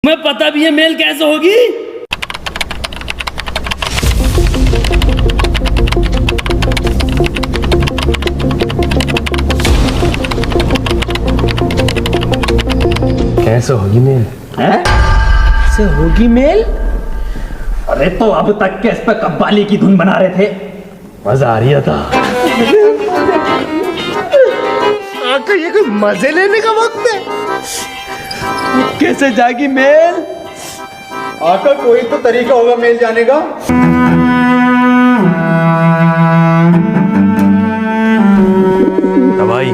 तुम्हें पता भी है मेल कैसे होगी? कैसे होगी मेल? कैसे होगी मेल? अरे तो अब तक के इस पे कव्वाली की धुन बना रहे थे, मजा आ रही था। आका ये कोई मजे लेने का वक्त है। कैसे जागी मेल? आका कोई तो तरीका होगा मेल जाने का। भाई